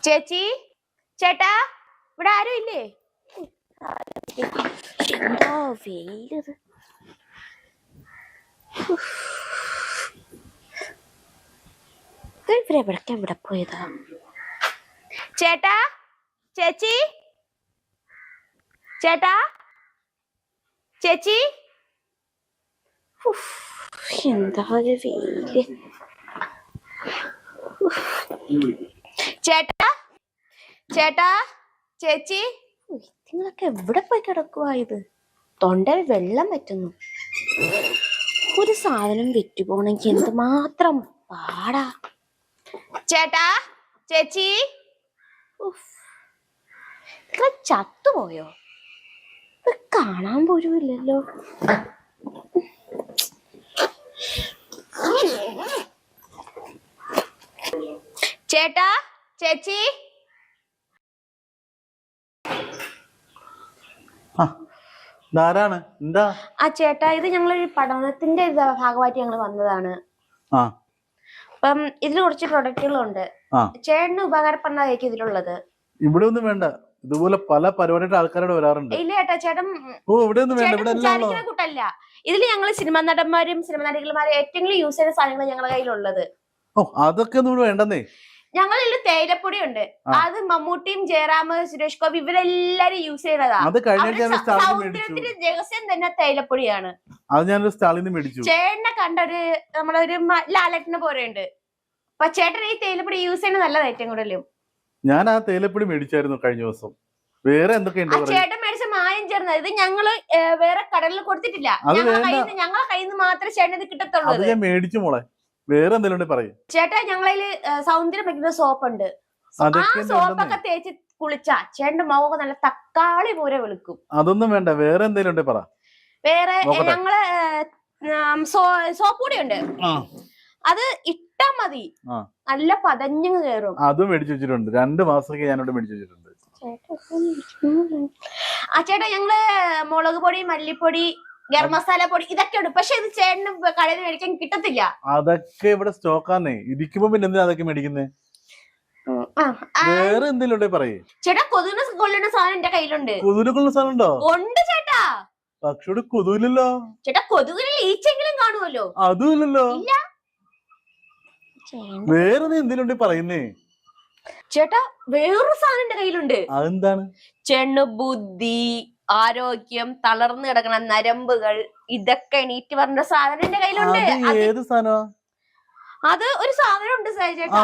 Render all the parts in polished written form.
ചേച്ചി, ചേട്ടാ, ഇവിടെ ആരും ഇല്ലേ? എന്താ വെയിലത്. ഇവരെവിടേക്കാ ഇവിടെ പോയതാ? ചേട്ടാ, ചേച്ചി, ചേട്ടാ, ചേച്ചി, എന്താ ഒരു വെയില്. ചേട്ടാ, ചേട്ടാ, ചേച്ചി, നിങ്ങളൊക്കെ എവിടെ പോയി കിടക്കുവാ? ഇത് തൊണ്ടയിൽ വെള്ളം പറ്റുന്നു. ഒരു സാധനം വിറ്റുപോണെങ്കിൽ എന്തുമാത്രം പാടാ. ചേട്ടാ, ചേച്ചി, നിങ്ങൾ ചത്തുപോയോ? ഇത് കാണാൻ പോലും ഇല്ലല്ലോ. ചേട്ടാ, ചേച്ചി, എന്താ? ആ ചേട്ടാ, ഇത് ഞങ്ങളൊരു പഠനത്തിന്റെ ഭാഗമായിട്ട് ഞങ്ങൾ വന്നതാണ്. അപ്പം ഇതിൽ കുറച്ച് പ്രൊഡക്റ്റുകളുണ്ട്. ചേട്ടന് ഉപകാരപ്പെടുന്നതായിരിക്കും ഇതിലുള്ളത്. ഇവിടെ ഒന്നും വേണ്ട, ഇതുപോലെ പല പരിപാടിയുടെ ആൾക്കാരോട് വരാറുണ്ട്. ഇല്ല ചേട്ടാ, ചേട്ടൻ കൂട്ടല്ല. ഇതിൽ ഞങ്ങൾ സിനിമാ നടന്മാരും സിനിമാ നടികളുമാരും ഏറ്റവും യൂസ് ചെയ്യുന്ന സാധനങ്ങൾ ഞങ്ങളുടെ കയ്യിലുള്ളത്. അതൊക്കെ ഒന്നും വേണ്ടെന്നേ. ഞങ്ങളിൽ തേയിലപ്പൊടി ഉണ്ട്. അത് മമ്മൂട്ടിയും ജയറാം, സുരേഷ് ഗോപി ഇവരെല്ലാരും യൂസ് ചെയ്തതാ. സൗന്ദര്യത്തിന്റെ രഹസ്യം തന്നെ തേയിലപ്പൊടിയാണ്. ചേട്ടനെ കണ്ടൊരു നമ്മളൊരു ലാലേട്ടനെ പോലെ ഉണ്ട്. അപ്പൊ ചേട്ടൻ ഈ തേയിലപ്പൊടി യൂസ് ചെയ്യുന്നത് നല്ലതാ ഏറ്റവും കൂടുതലും. ഞാൻ ആ തേയിലപ്പൊടി മേടിച്ചായിരുന്നു കഴിഞ്ഞ ദിവസം. വേറെ എന്തൊക്കെയുണ്ട്? ചേട്ടൻ മേടിച്ച മായം ചേർന്നത്. ഇത് ഞങ്ങള് വേറെ കടകളിൽ കൊടുത്തിട്ടില്ല. ഞങ്ങളെ കയ്യിൽ നിന്ന് മാത്രമേ ചേട്ടൻ ഇത് കിട്ടത്തുള്ളൂ. ഞാൻ മേടിച്ചു മോളെ. വേറെ എന്തെങ്കിലും പറയും ചേട്ടാ. ഞങ്ങളതില് സൗന്ദര്യം വയ്ക്കുന്ന സോപ്പ് ഉണ്ട്. ആ സോപ്പൊക്കെ തേച്ച് കുളിച്ചാ ചേട്ടന്റെ മുഖം നല്ല തക്കാളി പോലെ വെളുക്കും. അതൊന്നും വേണ്ട, വേറെ എന്തെങ്കിലും പറ. വേറെ ഞങ്ങള് സോപ്പ് കൂടി ഉണ്ട്. അത് ഇട്ടാ മതി, നല്ല പതഞ്ഞു കയറും. അതും മേടിച്ചു വെച്ചിട്ടുണ്ട്. 2 മാസമൊക്കെ ഞാനോട് മേടിച്ചു വെച്ചിട്ടുണ്ട്. ആ ചേട്ടാ, ഞങ്ങള് മുളക് പൊടി, മല്ലിപ്പൊടി, ഗരം മസാല പൊടി ഇതൊക്കെ ഉണ്ട്. പക്ഷെ ഇത് ചേട്ടന് കടയിൽ മേടിക്കാൻ കിട്ടത്തില്ല. അതൊക്കെ ഇവിടെ സ്റ്റോക്കാന്നേ. ഇരിക്കുമ്പോ പിന്നെ എന്തിനാ അതൊക്കെ മേടിക്കുന്നേ? വേറെ എന്തെങ്കിലും പറയേ ചേട്ടാ. കൊതുകിനെ കൊല്ലുന്ന സാധനം എന്റെ കയ്യിലുണ്ട്. കൊതുകിനെ കൊല്ലുന്ന സാധനം ഉണ്ടോ? ഉണ്ട് ചേട്ടാ. പക്ഷെ കൊതുകില്ലല്ലോ ചേട്ടാ. കൊതുകിന് ഈച്ചെങ്കിലും കാണുമല്ലോ. അതും ഇല്ലല്ലോ. വേറെ എന്തെങ്കിലും പറയുന്നേ ചേട്ടാ? വേറൊരു സാധനം എന്റെ കയ്യിലുണ്ട്. അതെന്താണ്? ചെണ്ണു ബുദ്ധി, ആരോഗ്യം, തളർന്നു കിടക്കണ നരമ്പുകൾ, ഇതൊക്കെ എണീറ്റ് പറഞ്ഞ സാധനം എന്റെ കയ്യിലുണ്ട്. ഏത് സാധനം? അത് ഒരു സാധനം ഉണ്ട് ചേട്ടാ.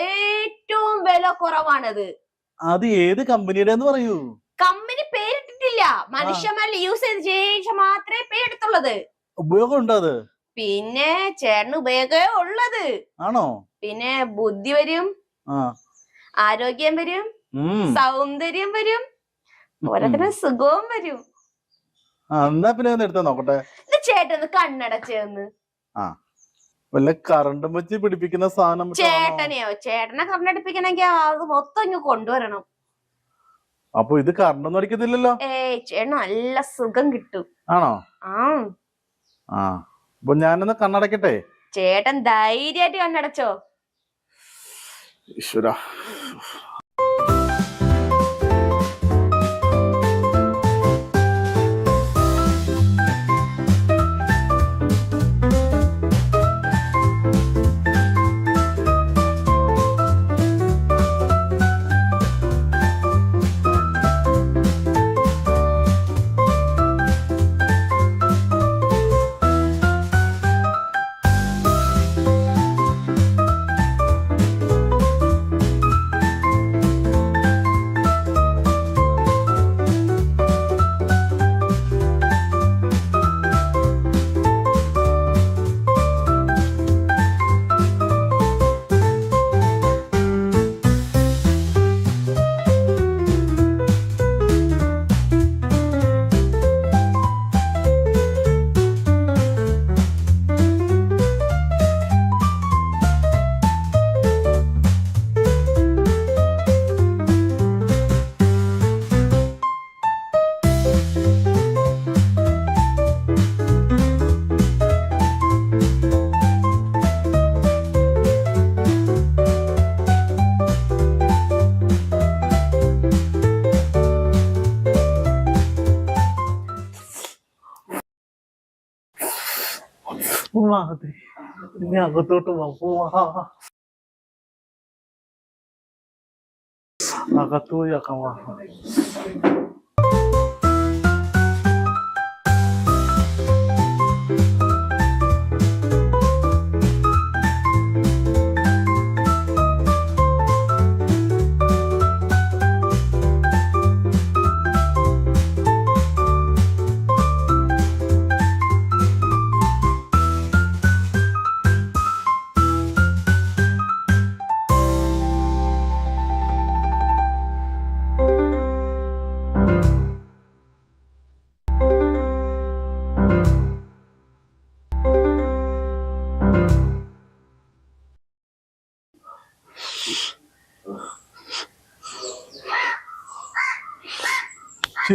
ഏറ്റവും വില കുറവാണത്. അത് ഏത് കമ്പനിയുടെ പറയൂ? കമ്പനി പേരിട്ടിട്ടില്ല. മനുഷ്യന്മാരിൽ യൂസ് ചെയ്ത ശേഷം മാത്രമേ പേരെടുത്തുള്ളത്. ഉപയോഗം ഉണ്ടോ അത്? പിന്നെ ചേട്ടന് ഉപയോഗമേ ഉള്ളത്. ആണോ? പിന്നെ ബുദ്ധി വരും, ആരോഗ്യം വരും, സൗന്ദര്യം വരും, ഓരോരുത്തരും സുഖവും വരും. എന്നാ പിന്നെ എടുത്താ നോക്കട്ടെ. ഇത് ചേട്ടന് കണ്ണടച്ചേന്ന് വല്ല കറണ്ടും വെച്ച് പിടിപ്പിക്കുന്ന സാധനം. ചേട്ടനെയോ? ചേട്ടനെ കണ്ണടപ്പിക്കണമെങ്കിൽ അത് മൊത്തം ഇങ്ങ് കൊണ്ടുവരണം. അപ്പൊ ഇത് കറണ്ടൊന്നും അടിക്കത്തില്ലല്ലോ. ചേട്ടന് നല്ല സുഖം കിട്ടും. ആണോ? അപ്പൊ ഞാനൊന്ന് കണ്ണടക്കട്ടെ. ചേട്ടൻ ധൈര്യമായിട്ട് കണ്ണടച്ചോ. ഈശ്വരാ. മതി ഇനി അകത്തോട്ട് പോവാ. അകത്ത് പോയി ആക്കാം.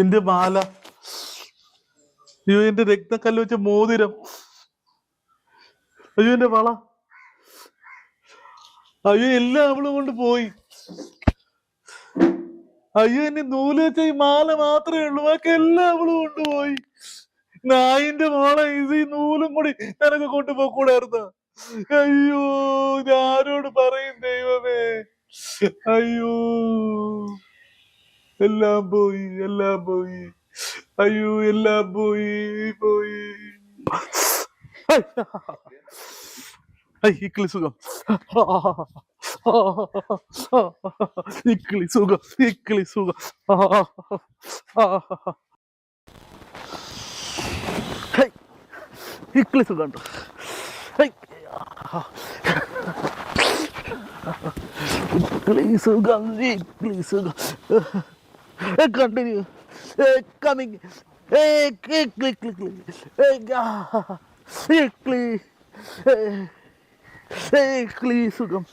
എന്റെ മാല, അയ്യോ എന്റെ രക്തക്കല്ല് വെച്ച മോതിരം, അയ്യോ എന്റെ വള, അയ്യോ എല്ലാം അവള് കൊണ്ട് പോയി. അയ്യോ എന്നെ നൂല് വെച്ച ഈ മാല മാത്രമേ ഉള്ളൂ, ബാക്കി എല്ലാം അവള് കൊണ്ടുപോയി. നായിന്റെ മോളെ, ഇത് ഈ നൂലും കൂടി നിനക്ക് കൊണ്ടുപോകൂടായിരുന്ന? അയ്യോ ഞാനോട് പറയും ദൈവമേ. അയ്യോ എല്ലാം പോയി, എല്ലാം പോയി. അയ്യോ എല്ലാം പോയി പോയി. ഇക്കിളി സുഖം, ഇക്കിളി സുഖം, ഇക്കിളി സുഖം. ഇക്കിളി സുഖം ഉണ്ടോ? ഇക്കിളി സുഖം, ഇക്കിളി സുഖം. Continue. Coming. Click, click, click, click. Click, സുഖം.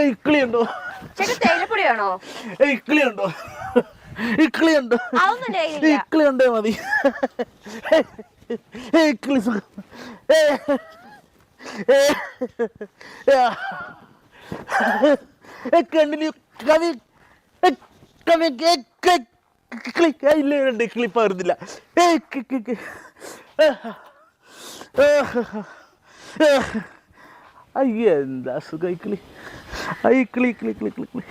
ഇക്കിളി ഉണ്ടോ? തേയിലപ്പൊടിയാണോ? ഇക്കിളി ഉണ്ടോ? ഇക്കിളി ഉണ്ടോ? ഇക്കിളി ഉണ്ടേ മതി. ഇക്കിളി സുഖം. Continue. ഇല്ല ക്ലിപ്പ് വരുന്നില്ല. അയ്യ എന്താ സുഖം. ഇക്കിളി ഇക്കിളി ഇക്കിളി ഇക്കിളി ഇക്കിളി ഇക്കിളി.